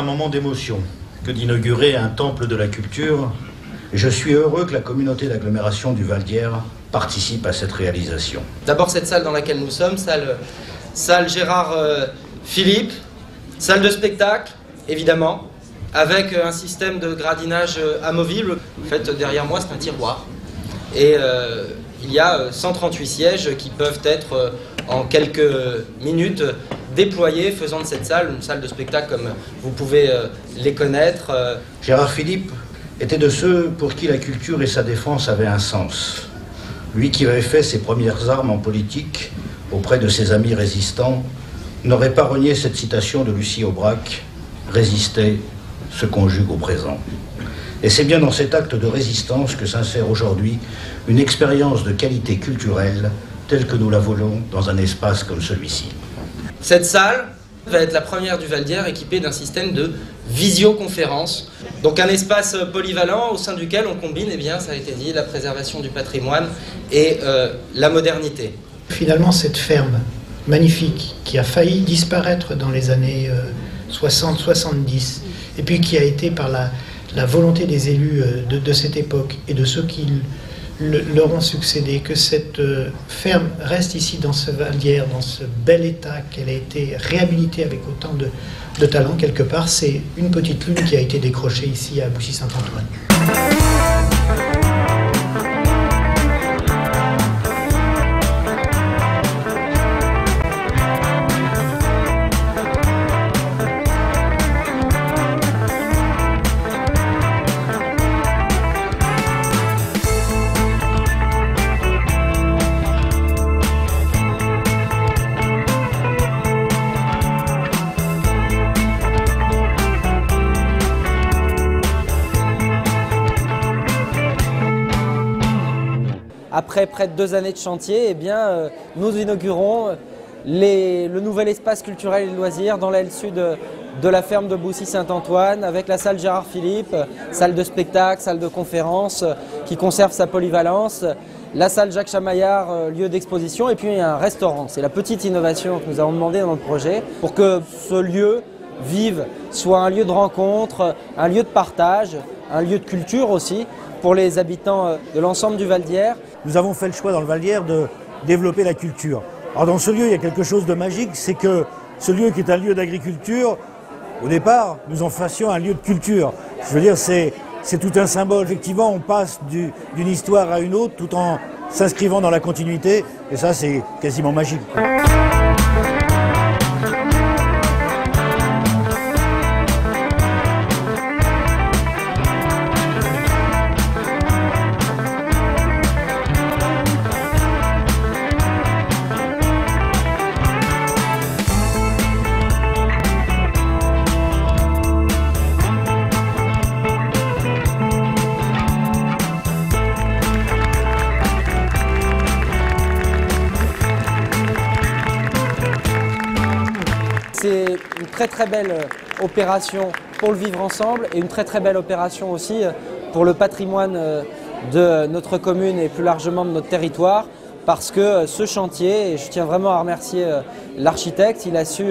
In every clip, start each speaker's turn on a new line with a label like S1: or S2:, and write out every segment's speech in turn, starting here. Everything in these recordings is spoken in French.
S1: moment d'émotion que d'inaugurer un temple de la culture. Et je suis heureux que la communauté d'agglomération du Val d'Hier participe à cette réalisation.
S2: D'abord cette salle dans laquelle nous sommes, salle Gérard Philippe, salle de spectacle, évidemment, avec un système de gradinage amovible. En fait, derrière moi, c'est un tiroir. Et il y a 138 sièges qui peuvent être en quelques minutes déployés, faisant de cette salle une salle de spectacle comme vous pouvez les connaître.
S1: Gérard Philippe était de ceux pour qui la culture et sa défense avaient un sens. Lui qui avait fait ses premières armes en politique auprès de ses amis résistants n'aurait pas renié cette citation de Lucie Aubrac « Résister se conjugue au présent ». Et c'est bien dans cet acte de résistance que s'insère aujourd'hui une expérience de qualité culturelle telle que nous la voulons dans un espace comme celui-ci.
S2: Cette salle va être la première du Val d'Hier équipée d'un système de visioconférence. Donc un espace polyvalent au sein duquel on combine, eh bien, ça a été dit, la préservation du patrimoine et la modernité.
S3: Finalement, cette ferme magnifique qui a failli disparaître dans les années 60-70 et puis qui a été par la volonté des élus de cette époque et de ceux qui leur ont succédé, que cette ferme reste ici dans ce Val d'Hier, dans ce bel état, qu'elle a été réhabilitée avec autant de talent quelque part, c'est une petite lune qui a été décrochée ici à Boussy-Saint-Antoine.
S4: Après près de 2 années de chantier, eh bien, nous inaugurons le nouvel espace culturel et de loisirs dans l'aile sud de la ferme de Boussy-Saint-Antoine avec la salle Gérard Philippe, salle de spectacle, salle de conférence qui conserve sa polyvalence, la salle Jacques Chamaillard, lieu d'exposition et puis un restaurant. C'est la petite innovation que nous avons demandé dans notre projet pour que ce lieu vive, soit un lieu de rencontre, un lieu de partage, un lieu de culture aussi pour les habitants de l'ensemble du Val d'Hier.
S5: Nous avons fait le choix dans le Val d'Hier de développer la culture. Alors dans ce lieu, il y a quelque chose de magique, c'est que ce lieu qui est un lieu d'agriculture, au départ, nous en fassions un lieu de culture. Je veux dire, c'est tout un symbole. Effectivement, on passe d'une histoire à une autre tout en s'inscrivant dans la continuité, et ça, c'est quasiment magique.
S4: C'est une très belle opération pour le vivre ensemble et une très belle opération aussi pour le patrimoine de notre commune et plus largement de notre territoire parce que ce chantier, et je tiens vraiment à remercier l'architecte, il a su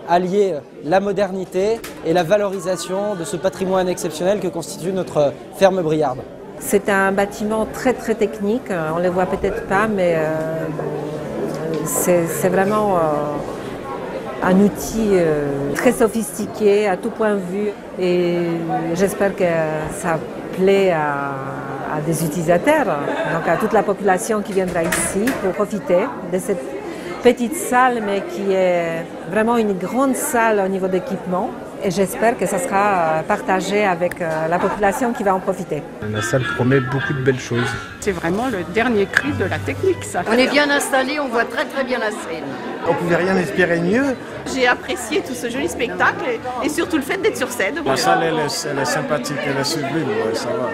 S4: allier la modernité et la valorisation de ce patrimoine exceptionnel que constitue notre ferme briarde.
S6: C'est un bâtiment très technique, on ne le voit peut-être pas, mais c'est vraiment un outil très sophistiqué à tout point de vue et j'espère que ça plaît à des utilisateurs, donc à toute la population qui viendra ici pour profiter de cette petite salle mais qui est vraiment une grande salle au niveau d'équipement et j'espère que ça sera partagé avec la population qui va en profiter.
S7: La salle promet beaucoup de belles choses.
S8: C'est vraiment le dernier cri de la technique, ça.
S9: On est bien installé, on voit très bien la scène.
S7: On pouvait rien espérer mieux.
S8: J'ai apprécié tout ce joli spectacle et surtout le fait d'être sur scène.
S7: La salle, elle est sympathique, elle est sublime, ouais, ça va.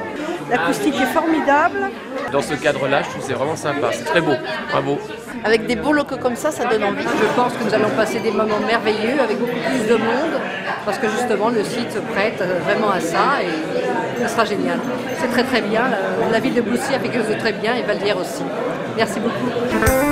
S8: L'acoustique est formidable.
S10: Dans ce cadre-là, je trouve que c'est vraiment sympa, c'est très beau, bravo.
S9: Avec des beaux locaux comme ça donne envie. Je pense que nous allons passer des moments merveilleux avec beaucoup plus de monde parce que justement le site se prête vraiment à ça et ce sera génial. C'est très bien, la ville de Boussy a fait quelque chose de très bien et Val d'Hier aussi. Merci beaucoup.